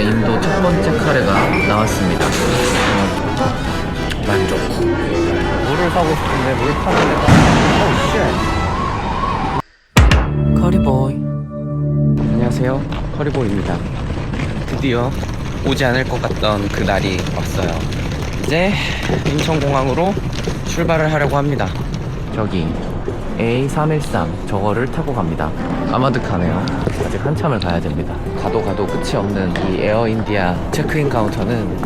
이제 인도 첫 번째 카레가 나왔습니다. 만족. 물을 사고 싶은데 물 파는 데가 커리보이. 안녕하세요, 커리보이입니다. 드디어 오지 않을 것 같던 그 날이 왔어요. 이제 인천공항으로 출발을 하려고 합니다. 저기 A313 저거를 타고 갑니다. 아마드카네요. 아직 한참을 가야 됩니다. 가도 끝이 없는 이 에어인디아 체크인 카운터는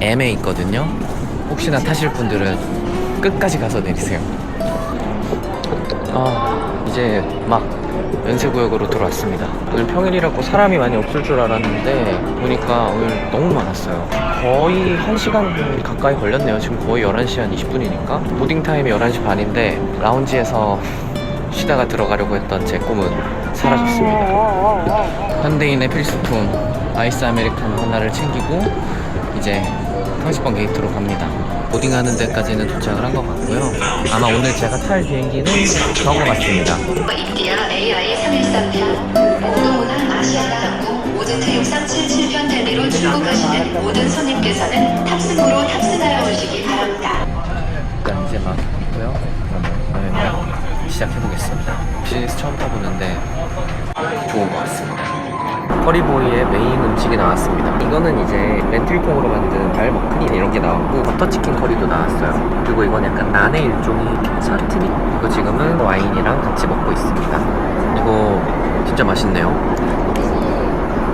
M에 있거든요. 혹시나 타실 분들은 끝까지 가서 내리세요. 이제 막 연세구역으로 들어왔습니다. 오늘 평일이라고 사람이 많이 없을 줄 알았는데 보니까 오늘 너무 많았어요. 거의 1시간 가까이 걸렸네요. 지금 거의 11시 한 20분이니까 보딩 타임이 11시 반인데 라운지에서 쉬다가 들어가려고 했던 제 꿈은 사라졌습니다. 현대인의 필수품 아이스 아메리카노 하나를 챙기고 이제 30번 게이트로 갑니다. 보딩하는 데까지는 도착을 한 것 같고요. 아마 오늘 제가 탈 비행기는 저거 같습니다. 인디아 AI313편 공동운항 아시아나항공 오즈트 6377편 대비로 출국하시는 모든 손님께서는 탑승으로 탑승하여 주시기 바랍니다. 일단 이제 막 있고요. 그러면 시작해보겠습니다. 비즈니스 처음 타보는데 좋은 것 같습니다. 커리보이의 메인 음식이 나왔습니다. 이거는 이제 렌틸콩으로 만든 발 머크린 이런 게 나왔고 버터치킨 커리도 나왔어요. 그리고 이건 약간 난의 일종의 차트니. 이거 지금은 와인이랑 같이 먹고 있습니다. 이거 진짜 맛있네요.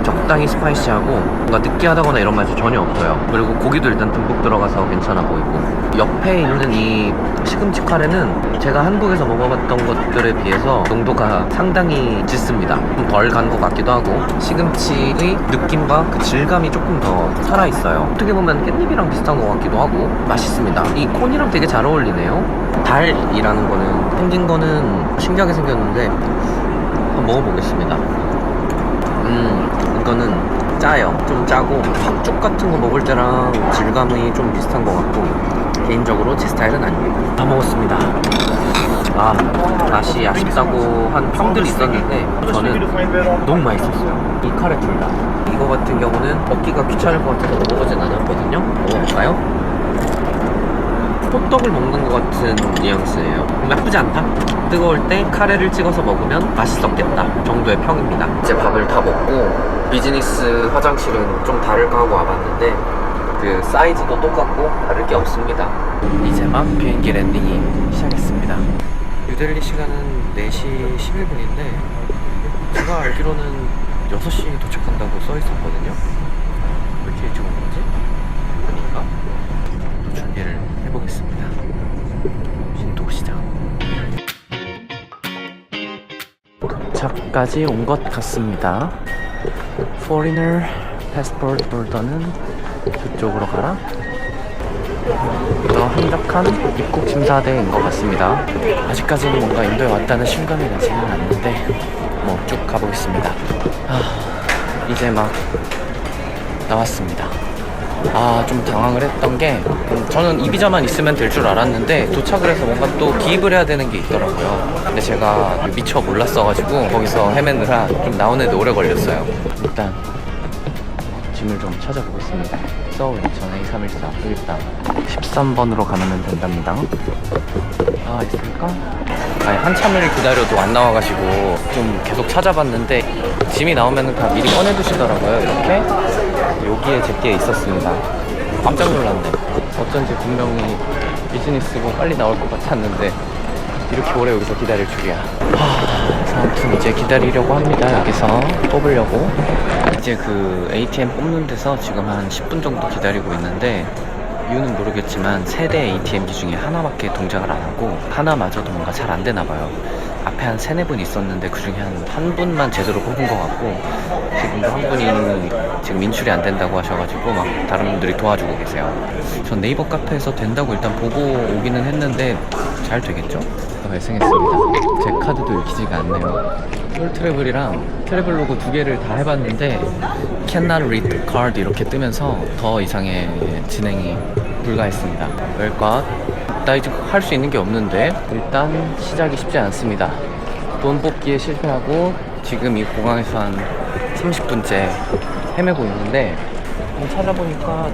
적당히 스파이시하고 뭔가 느끼하다거나 이런 맛이 전혀 없어요. 그리고 고기도 일단 듬뿍 들어가서 괜찮아 보이고, 옆에 있는 이 시금치 카레는 제가 한국에서 먹어봤던 것들에 비해서 농도가 상당히 짙습니다. 좀 덜 간 것 같기도 하고 시금치의 느낌과 그 질감이 조금 더 살아있어요. 어떻게 보면 깻잎이랑 비슷한 것 같기도 하고 맛있습니다. 이 콘이랑 되게 잘 어울리네요. 달이라는 거는 생긴 거는 신기하게 생겼는데 한번 먹어보겠습니다. 이거는 짜요. 좀 짜고 팥죽 같은 거 먹을 때랑 질감이 좀 비슷한 것 같고 개인적으로 제 스타일은 아니에요. 다 먹었습니다. 맛이 아쉽다고 한 평들이 있었는데 저는 너무 맛있었어요. 이 카레 둘 다. 이거 같은 경우는 먹기가 귀찮을 것 같아서 먹어보진 않았거든요. 먹어볼까요? 호떡을 먹는 것 같은 뉘앙스예요. 나쁘지 않다. 뜨거울 때 카레를 찍어서 먹으면 맛있었겠다 정도의 평입니다. 이제 밥을 다 먹고 비즈니스 화장실은 좀 다를까 하고 와봤는데 그 사이즈도 똑같고 다를 게 없습니다. 이제 막 비행기 랜딩이 시작했습니다. 뉴델리 시간은 4시 11분인데 제가 알기로는 6시에 도착한다고 써 있었거든요. 왜 이렇게 일찍 온 거지? 아닌가? 또 준비를 해보겠습니다. 인도 시장 도착까지 온 것 같습니다. Foreigner Passport Holder는 그쪽으로 가라. 더 한적한 입국 심사대인 것 같습니다. 아직까지는 뭔가 인도에 왔다는 실감이 나지는 않는데 뭐 쭉 가보겠습니다. 이제 막 나왔습니다. 좀 당황을 했던 게 저는 이 비자만 있으면 될 줄 알았는데 도착을 해서 뭔가 또 기입을 해야 되는 게 있더라고요. 근데 제가 미처 몰랐어가지고 거기서 헤매느라 좀 나오는데 오래 걸렸어요. 일단 짐을 좀 찾아보겠습니다. 서울 인천 A314 일단 13번으로 가면 된답니다. 있을까? 한참을 기다려도 안 나와가지고 좀 계속 찾아봤는데 짐이 나오면 다 미리 꺼내두시더라고요. 이렇게 여기에 제게 있었습니다. 깜짝 놀랐네. 어쩐지 분명히 비즈니스고 빨리 나올 것 같았는데 이렇게 오래 여기서 기다릴 줄이야. 아무튼 이제 기다리려고 합니다. 여기서 뽑으려고. 이제 그 ATM 뽑는 데서 지금 한 10분 정도 기다리고 있는데 이유는 모르겠지만 세대 ATM기 중에 하나밖에 동작을 안 하고 하나마저도 뭔가 잘 안 되나 봐요. 앞에 한 3-4분 있었는데 그 중에 한 분만 제대로 뽑은 것 같고 지금도 한 분이 지금 인출이 안 된다고 하셔가지고 막 다른 분들이 도와주고 계세요. 전 네이버 카페에서 된다고 일단 보고 오기는 했는데 잘 되겠죠? 발생했습니다. 제 카드도 읽히지가 않네요. 톨트래블이랑 트래블로그 2개를 다 해봤는데 Cannot read card 이렇게 뜨면서 더 이상의 진행이 불가했습니다. 왜일까? 나 이제 할 수 있는 게 없는데 일단 시작이 쉽지 않습니다. 돈 뽑기에 실패하고 지금 이 공항에서 한 30분째 헤매고 있는데 찾아보니까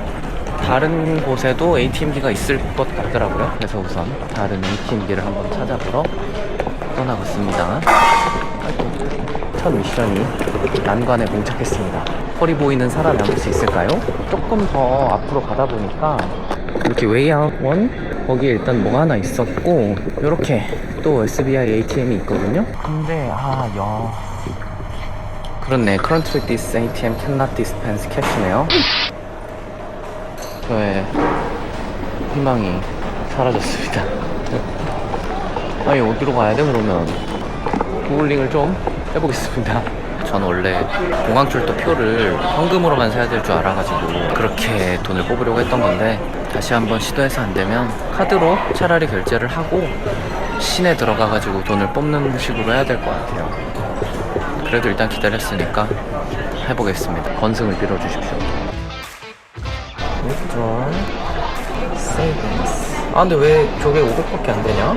다른 곳에도 ATM기가 있을 것 같더라고요. 그래서 우선 다른 ATM기를 한번 찾아보러 떠나봤습니다. 아이고, 첫 미션이 난관에 봉착했습니다. 허리 보이는 사람이 안 볼 수 있을까요? 조금 더 앞으로 가다 보니까 이렇게 웨이아웃 원 거기에 일단 뭐가 하나 있었고, 이렇게 또 SBI ATM이 있거든요. 근데 그렇네. Currently this ATM cannot dispense cash네요. 저의 희망이 사라졌습니다. 아니, 어디로 가야 돼 그러면? 구글링을 좀 해보겠습니다. 전 원래 공항철도 표를 현금으로만 사야 될 줄 알아가지고 그렇게 돈을 뽑으려고 했던 건데, 다시 한번 시도해서 안 되면 카드로 차라리 결제를 하고 시내 들어가가지고 돈을 뽑는 식으로 해야 될 것 같아요. 그래도 일단 기다렸으니까 해보겠습니다. 건승을 빌어주십시오. withdraw savings. 근데 왜 저게 500밖에 안 되냐?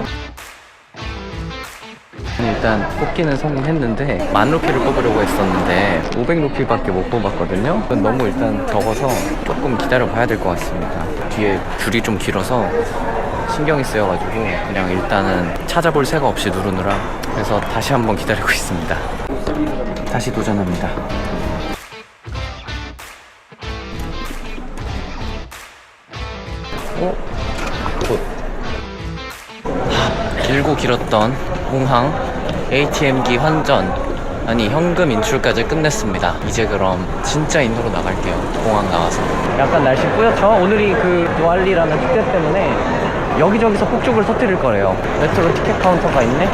일단 뽑기는 성공했는데 10,000루피를 뽑으려고 했었는데 500루피밖에 못 뽑았거든요. 그건 너무 일단 적어서 조금 기다려 봐야 될 것 같습니다. 뒤에 줄이 좀 길어서 신경이 쓰여가지고 그냥 일단은 찾아볼 새가 없이 누르느라, 그래서 다시 한번 기다리고 있습니다. 다시 도전합니다. 길고 길었던 공항 ATM기 환전, 아니 현금 인출까지 끝냈습니다. 이제 그럼 진짜 인도로 나갈게요. 공항 나와서. 약간 날씨 뿌옇죠? 오늘이 그 두알리라는 축제 때문에 여기저기서 폭죽을 터뜨릴 거래요. 메트로 티켓 카운터가 있네?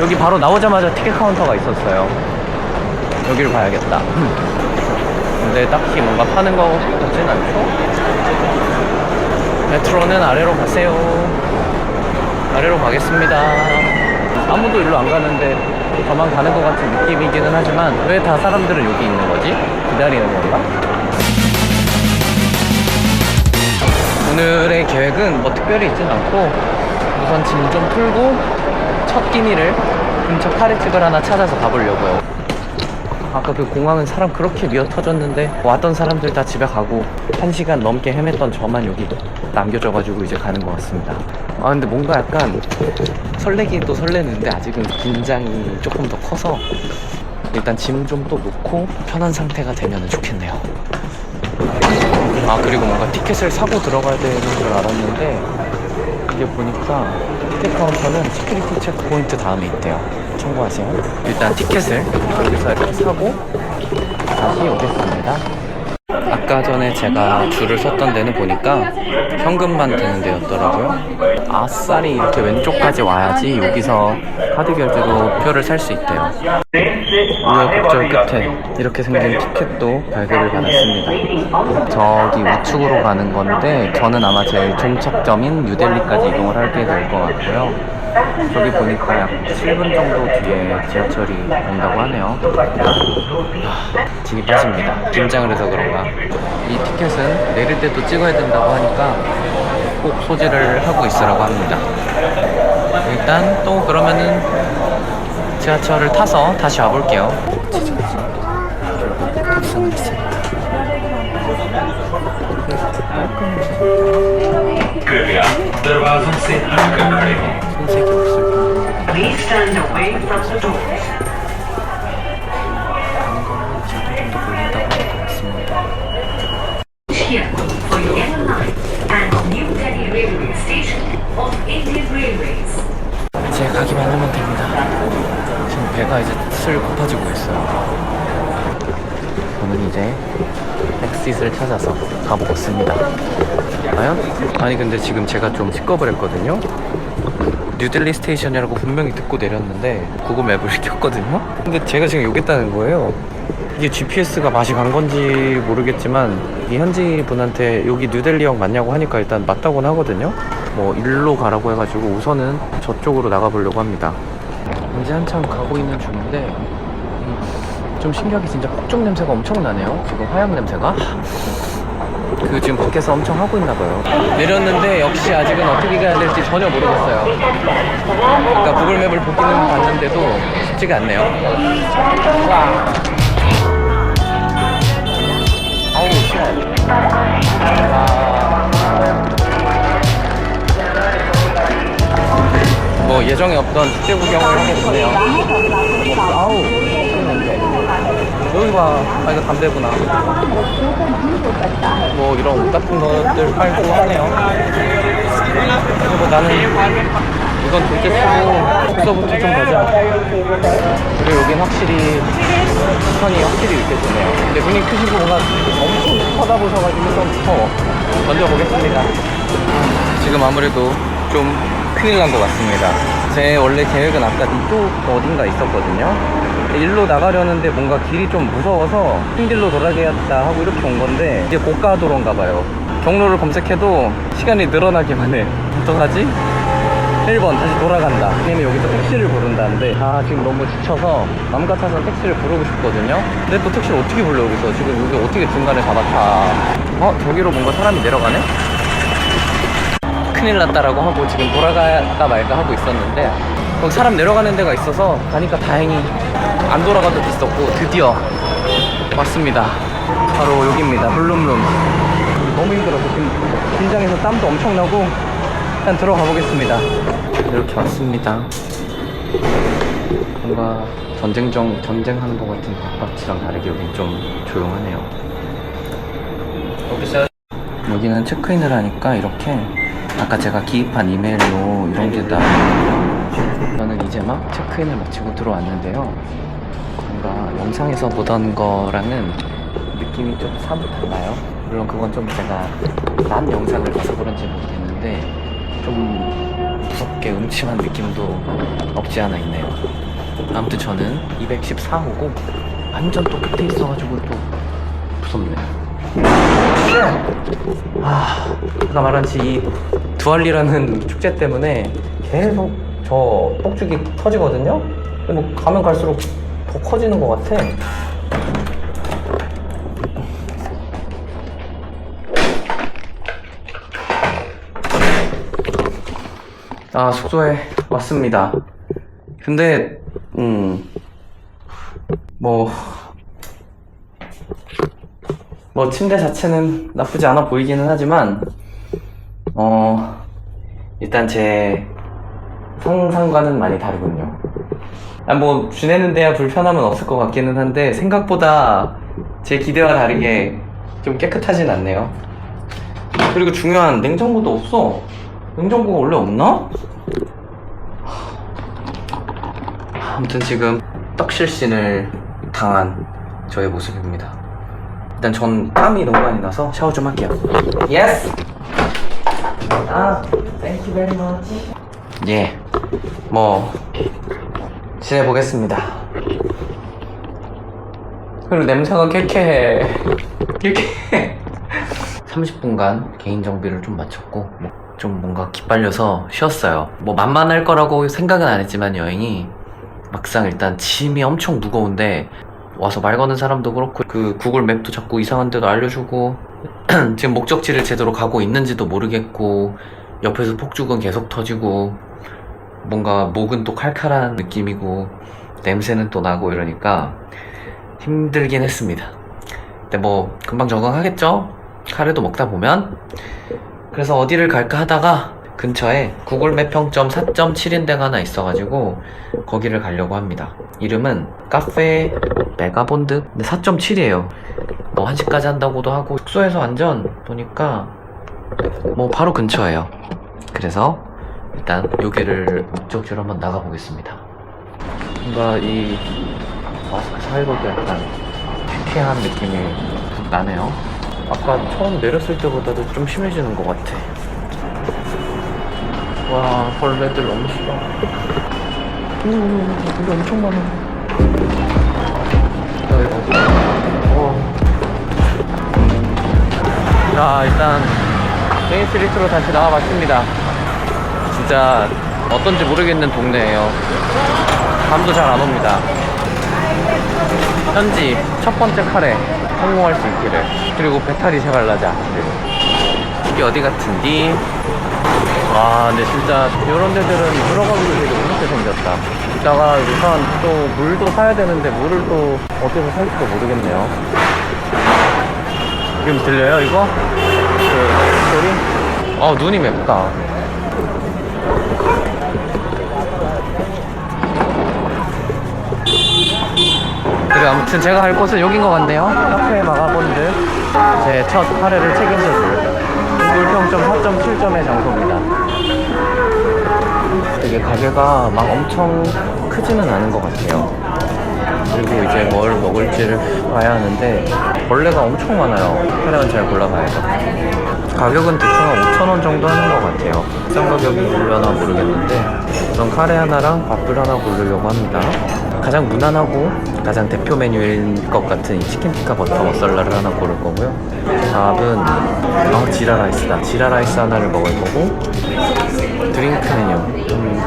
여기 바로 나오자마자 티켓 카운터가 있었어요. 여기를 봐야겠다. 근데 딱히 뭔가 파는 거 같진 않죠? 메트로는 아래로 가세요. 아래로 가겠습니다. 아무도 일로 안 가는데 저만 가는 것 같은 느낌이기는 하지만, 왜 다 사람들은 여기 있는 거지? 기다리는 건가? 오늘의 계획은 뭐 특별히 있진 않고, 우선 짐 좀 풀고 첫 끼니를 근처 카레집을 하나 찾아서 가보려고요. 아까 그 공항은 사람 그렇게 미어 터졌는데 왔던 사람들 다 집에 가고 1시간 넘게 헤맸던 저만 여기 남겨져가지고 이제 가는 것 같습니다. 근데 뭔가 약간 설레기도 설레는데 아직은 긴장이 조금 더 커서 일단 짐 좀 또 놓고 편한 상태가 되면 좋겠네요. 그리고 뭔가 티켓을 사고 들어가야 되는 줄 알았는데, 이게 보니까 티켓 카운터는 시큐리티 체크 포인트 다음에 있대요. 참고하세요. 일단 티켓을 여기서 이렇게 사고 다시 오겠습니다. 아까 전에 제가 줄을 섰던 데는 보니까 현금만 되는 데였더라고요. 아싸리 이렇게 왼쪽까지 와야지 여기서 카드 결제로 표를 살 수 있대요. 우여곡절 끝에 이렇게 생긴 티켓도 발급을 받았습니다. 저기 우측으로 가는 건데, 저는 아마 제일 종착점인 뉴델리까지 이동을 하게 될 것 같고요. 저기 보니까 약 7분 정도 뒤에 지하철이 온다고 하네요. 진이 빠집니다. 긴장을 해서 그런가. 이 티켓은 내릴 때도 찍어야 된다고 하니까 꼭 소지를 하고 있으라고 합니다. 일단 또 그러면은 지하철을 타서 다시 와볼게요. 손색이 없을 겁니다. Please stand away from the doors. 가는 거는 2주 정도 걸린다고 하는 것 같습니다. Here for Yellow Line and New Delhi Railway Station of Indian Railways. 이제 가기만 하면 됩니다. 지금 배가 이제 슬 고파지고 있어요. 저는 이제 엑싯을 찾아서 가보겠습니다. 과연? 아니 근데 지금 제가 좀 픽업을 했거든요. 뉴델리 스테이션이라고 분명히 듣고 내렸는데 구글 맵을 켰거든요. 근데 제가 지금 여기 있다는 거예요. 이게 GPS가 맛이 간 건지 모르겠지만 이 현지 분한테 여기 뉴델리역 맞냐고 하니까 일단 맞다고는 하거든요. 뭐 일로 가라고 해가지고 우선은 저쪽으로 나가보려고 합니다. 이제 한참 가고 있는 중인데 좀 신기하게 진짜 폭죽 냄새가 엄청 나네요. 지금 화약 냄새가 지금 밖에서 엄청 하고 있나봐요. 내렸는데 역시 아직은 어떻게 가야 될지 전혀 모르겠어요. 그러니까 구글맵을 보기는 봤는데도 쉽지가 않네요. 와. 이런 축제 구경을 하게 됐네요. 아우, 냄새. 여기 봐. 아, 이거 담배구나. 뭐 이런 옷 같은 것들 팔고 하네요. 그리고 나는 이건 둘째 치고 숙소부터 좀 보자. 그리고 여긴 확실히 시선이 확실히 이렇게 좋네요. 근데 눈이 크시고 뭔가 엄청 쳐다보셔가지고 좀 무서워. 던져보겠습니다. 지금 아무래도 좀 큰일 난 것 같습니다. 제 원래 계획은 아까 이쪽 어딘가 있었거든요. 일로 나가려는데 뭔가 길이 좀 무서워서 흰길로 돌아가야겠다 하고 이렇게 온 건데 이제 고가도로인가 봐요. 경로를 검색해도 시간이 늘어나기만 해. 어떡하지? 1번 다시 돌아간다. 왜냐면 여기서 택시를 부른다는데 지금 너무 지쳐서 맘 같아서 택시를 부르고 싶거든요. 근데 또 택시를 어떻게 불러 여기서. 지금 여기 어떻게 중간에 잡았다. 저기로 뭔가 사람이 내려가네? 큰일 났다라고 하고 지금 돌아갈까 말까 하고 있었는데 거기 사람 내려가는 데가 있어서 가니까 다행히 안 돌아가도 있었고 드디어 왔습니다. 바로 여기입니다. 블룸룸. 너무 힘들어서 지금 긴장해서 땀도 엄청 나고 일단 들어가 보겠습니다. 이렇게 왔습니다. 뭔가 전쟁하는 것 같은 박박지랑 다르게 여긴 좀 조용하네요. 여기는 체크인을 하니까 이렇게 아까 제가 기입한 이메일로 이런 게 나와요. 저는 이제 막 체크인을 마치고 들어왔는데요. 뭔가 영상에서 보던 거랑은 느낌이 좀 사뭇 달라요. 물론 그건 좀 제가 난 영상을 봐서 그런지 모르겠는데 좀 무섭게 음침한 느낌도 없지 않아 있네요. 아무튼 저는 214호고 완전 또 끝에 있어가지고 또 무섭네요. 아까 말한지 이 두알리라는 축제 때문에 계속 저 폭죽이 터지거든요. 근데 뭐 가면 갈수록 더 커지는 것 같아. 숙소에 왔습니다. 근데 뭐 침대 자체는 나쁘지 않아 보이기는 하지만 일단 제 상상과는 많이 다르군요. 뭐 지내는 데야 불편함은 없을 것 같기는 한데 생각보다 제 기대와 다르게 좀 깨끗하진 않네요. 그리고 중요한 냉장고도 없어. 냉장고가 원래 없나? 아무튼 지금 떡실신을 당한 저의 모습입니다. 일단 전 땀이 너무 많이 나서 샤워 좀 할게요. 예스! thank you very much. 예, 뭐 지내보겠습니다. 그리고 냄새가 쾌쾌해. 30분간 개인정비를 좀 마쳤고 좀 뭔가 기빨려서 쉬었어요. 뭐 만만할 거라고 생각은 안 했지만 여행이 막상 일단 짐이 엄청 무거운데 와서 말 거는 사람도 그렇고 그 구글 맵도 자꾸 이상한 데도 알려주고 지금 목적지를 제대로 가고 있는지도 모르겠고 옆에서 폭죽은 계속 터지고 뭔가 목은 또 칼칼한 느낌이고 냄새는 또 나고 이러니까 힘들긴 했습니다. 근데 뭐 금방 적응하겠죠? 카레도 먹다 보면. 그래서 어디를 갈까 하다가 근처에 구글맵 평점 4.7인 데가 하나 있어가지고 거기를 가려고 합니다. 이름은 카페 메가본드. 근데 4.7이에요 뭐 1시까지 한다고도 하고 숙소에서 완전 보니까 뭐 바로 근처예요. 그래서 일단 여기를 목적지로 한번 나가보겠습니다. 뭔가 이 마스크 사이로도 약간 쾌쾌한 느낌이 나네요. 아까 처음 내렸을 때보다도 좀 심해지는 것 같아. 와, 벌레들 너무 싫어. 벌레 엄청 많아. 자, 일단 메인스트리트로 다시 나와봤습니다. 진짜 어떤지 모르겠는 동네예요. 잠도 잘 안 옵니다. 현지 첫 번째 카레 성공할 수 있기를. 그리고 배탈이 제발 나지 않기를. 이게 어디 같은디? 와, 근데 진짜 이런 데들은 들어가기도 되게 무섭게 생겼다. 이따가 우선 또 물도 사야 되는데 물을 또 어디서 살지도 모르겠네요. 지금 들려요 이거? 그 소리? 눈이 맵다. 그리고 아무튼 제가 갈 곳은 여긴 것 같네요. 카페 마가본드. 제 첫 카레를 책임져줄 불평점 4.7점의 장소입니다. 되게 가게가 막 엄청 크지는 않은 것 같아요. 그리고 이제 뭘 먹을지를 봐야 하는데 벌레가 엄청 많아요. 카레는 잘 골라봐야죠. 가격은 대충 한 5,000원 정도 하는 것 같아요. 비싼 가격이 고르려나 모르겠는데 우선 카레 하나랑 밥을 하나 고르려고 합니다. 가장 무난하고 가장 대표 메뉴일 것 같은 이 치킨 티카 버터 머살라를 하나 고를 거고요. 밥은 지라 라이스다. 지라 라이스 하나를 먹을 거고, 드링크 메뉴.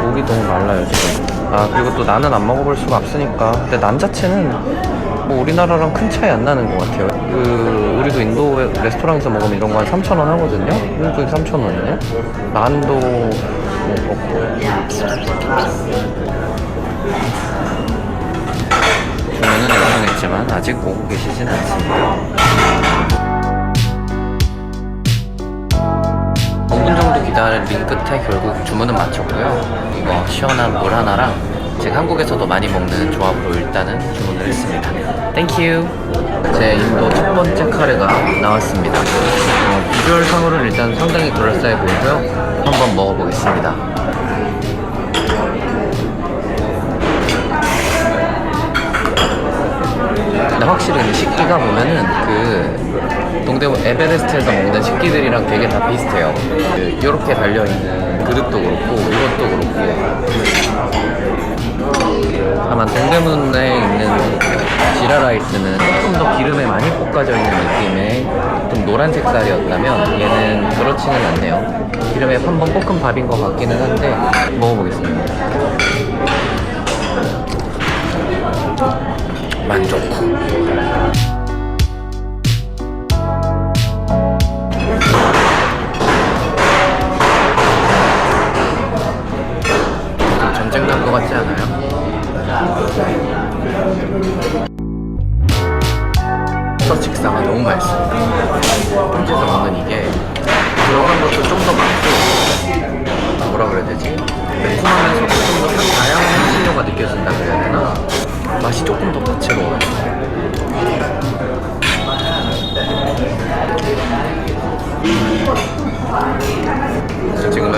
목이 너무 말라요 지금. 그리고 또 나는 안 먹어볼 수가 없으니까. 근데 난 자체는 뭐 우리나라랑 큰 차이 안 나는 것 같아요. 우리도 인도 레스토랑에서 먹으면 이런 거 한 3,000원 하거든요. 한국에 3,000원이네. 난도 뭐 먹고. 주문은 요청했지만 아직 오고 계시진 않습니다. 5분 정도 기다린 끝에 결국 주문은 마쳤고요. 이거 시원한 물 하나랑 제가 한국에서도 많이 먹는 조합으로 일단은 주문을 했습니다. 땡큐. 제 인도 첫 번째 카레가 나왔습니다. 비주얼상으로는 일단 상당히 그럴싸해 보이고요. 한번 먹어보겠습니다. 근데 확실히 근데 식기가 보면은 동대문 에베레스트에서 먹는 식기들이랑 되게 다 비슷해요. 이렇게 달려있는 그릇도 그렇고 이것도 그렇고. 다만 동대문에 있는 지라라이스는 조금 더 기름에 많이 볶아져 있는 느낌의 좀 노란 색깔이었다면 얘는 그렇지는 않네요. 기름에 한번 볶은 밥인 것 같기는 한데 먹어보겠습니다. 만족. 전쟁 난 것 같지 않아요? 첫 식사가 너무 맛있습니다. 현지에서 먹는 이게 들어간 것도 좀 더 많고, 뭐라 그래야 되지? 매콤하면서도 좀 더 다양한 향신료가 느껴진다 그래야 되나? 맛이 조금 더 다채로워요. 지금은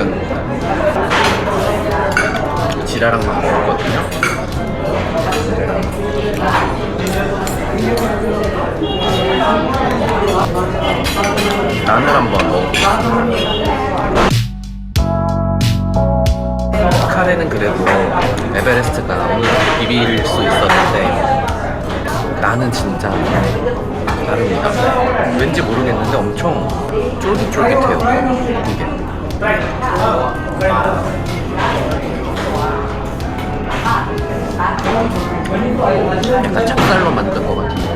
지라랑만 먹었거든요. 난을 한번 먹어보겠습니다. 카레는 그래도 에베레스트가 어느 정도 비빌 수 있었는데 나는 진짜 다릅니다. 왠지 모르겠는데 엄청 쫄깃쫄깃해요. 이게 약간 찹쌀로 만든 것 같은 느낌.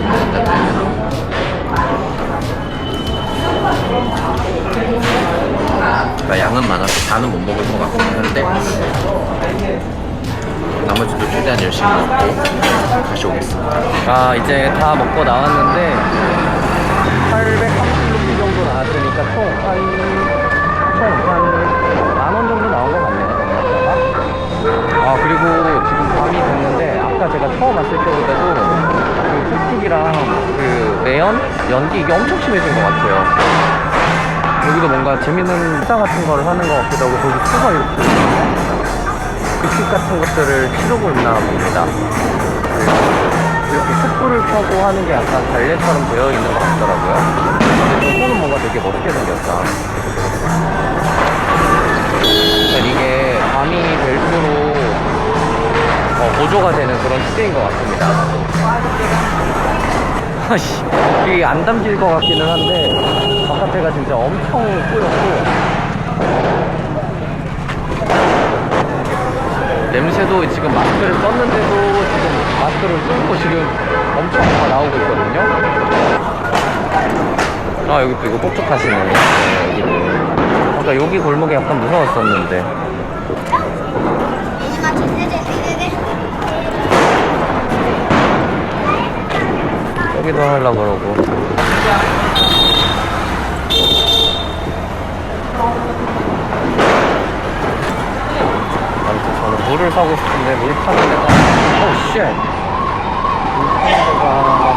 그러니까 양은 많아서 다는 못 먹을 것 같긴 한데 나머지도 최대한 열심히 먹고 다시 오겠습니다. 이제 다 먹고 나왔는데 830루피 정도 나왔으니까 총 한 만원 정도 나온 것 같네요. 그리고 지금 밤이 됐는데 아까 제가 처음 왔을 때보다도 툭툭이랑 매연? 연기 이게 엄청 심해진 것 같아요. 여기도 뭔가 재밌는 행사 같은 거를 하는 것 같기도 하고 저기 수가 이렇게 빛빛 같은 것들을 치르고 있나 봅니다. 이렇게 촛불을 켜고 하는 게 약간 발레처럼 되어 있는 것 같더라고요. 근데 저거는 뭔가 되게 멋있게 생겼다. 이게 밤이 될수록 보조가 되는 그런 시대인 것 같습니다. 이게 안 담길 것 같기는 한데 바깥에가 진짜 엄청 뿌옇고 냄새도 지금 마스크를 썼는데도 지금 마스크를 쓰고 지금 엄청 다 나오고 있거든요. 여기 또 이거 뻑뻑하시네. 여기도 아까 여기 골목이 약간 무서웠었는데 여기도 하려고 그러고. 아무튼 저는 물을 사고 싶은데 물 파는 데가 쉣 데가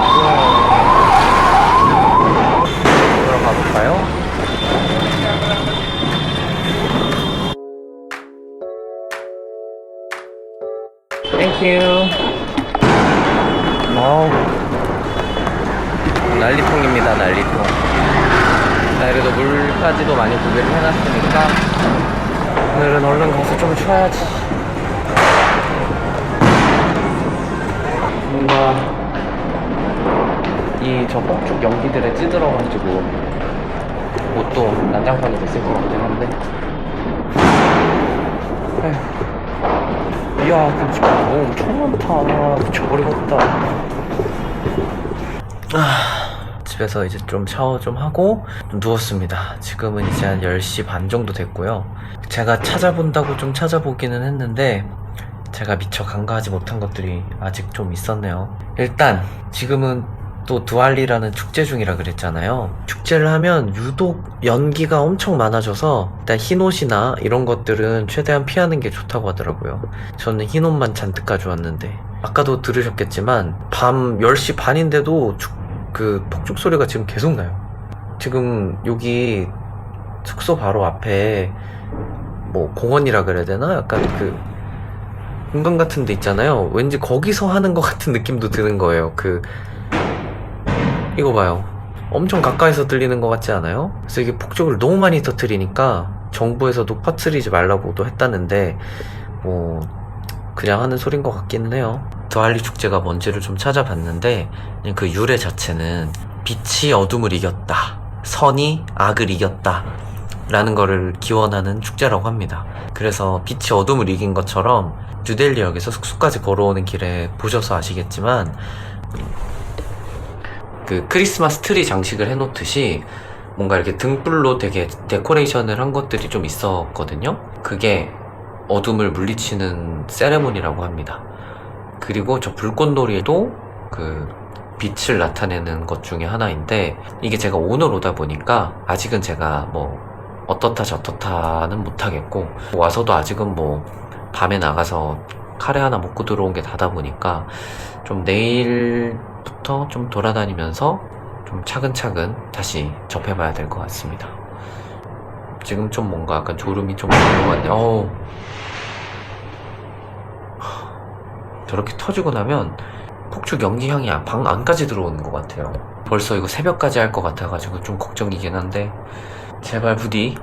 보여요. 들어가 볼까요? 땡큐. 와우. 난리통입니다, 난리통. 자, 그래도 물까지도 많이 구비를 해놨으니까 오늘은 얼른 가서 좀 쉬어야지. 뭔가 이 저 폭죽 연기들에 찌들어가지고 옷도 난장판이 됐을 것 같긴 한데. 에휴. 이야, 근데 지금 너무 엄청 많다. 미쳐버리겠다. 집에서 이제 좀 샤워 좀 하고 좀 누웠습니다. 지금은 이제 한 10시 반 정도 됐고요. 제가 찾아본다고 좀 찾아보기는 했는데 제가 미처 간과하지 못한 것들이 아직 좀 있었네요. 일단 지금은 또 두알리라는 축제 중이라 그랬잖아요. 축제를 하면 유독 연기가 엄청 많아져서 일단 흰옷이나 이런 것들은 최대한 피하는 게 좋다고 하더라고요. 저는 흰옷만 잔뜩 가져왔는데 아까도 들으셨겠지만 밤 10시 반인데도 그 폭죽 소리가 지금 계속 나요. 지금 여기 숙소 바로 앞에 뭐 공원이라 그래야 되나? 약간 그 공간 같은 데 있잖아요. 왠지 거기서 하는 것 같은 느낌도 드는 거예요. 이거 봐요. 엄청 가까이서 들리는 것 같지 않아요? 그래서 이게 폭죽을 너무 많이 터뜨리니까 정부에서도 퍼뜨리지 말라고도 했다는데 뭐 그냥 하는 소린 것 같기는 해요. 두알리 축제가 뭔지를 좀 찾아봤는데 그냥 그 유래 자체는 빛이 어둠을 이겼다, 선이 악을 이겼다 라는 거를 기원하는 축제라고 합니다. 그래서 빛이 어둠을 이긴 것처럼 뉴델리역에서 숙소까지 걸어오는 길에 보셔서 아시겠지만 그 크리스마스 트리 장식을 해놓듯이 뭔가 이렇게 등불로 되게 데코레이션을 한 것들이 좀 있었거든요. 그게 어둠을 물리치는 세레모니라고 합니다. 그리고 저 불꽃놀이도 그 빛을 나타내는 것 중에 하나인데 이게 제가 오늘 오다 보니까 아직은 제가 뭐 어떻다 저떻다는 못하겠고 와서도 아직은 뭐 밤에 나가서 카레 하나 먹고 들어온 게 다다 보니까 좀 내일부터 좀 돌아다니면서 좀 차근차근 다시 접해봐야 될 것 같습니다. 지금 좀 뭔가 약간 졸음이 좀 오는 것 같네요. 저렇게 터지고 나면 폭죽 연기 향이 방 안까지 들어오는 것 같아요. 벌써 이거 새벽까지 할 것 같아가지고 좀 걱정이긴 한데 제발 부디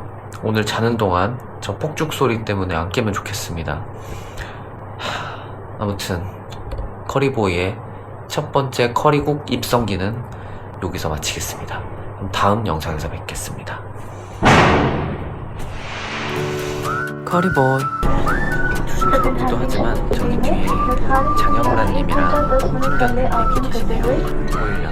오늘 자는 동안 저 폭죽 소리 때문에 안 깨면 좋겠습니다. 아무튼 커리보이의 첫 번째 커리국 입성기는 여기서 마치겠습니다. 그럼 다음 영상에서 뵙겠습니다. 커리보이 주중이기도 하지만 저기 뒤에 장영란님이랑 홍준변님이 계시네요. 보이려나?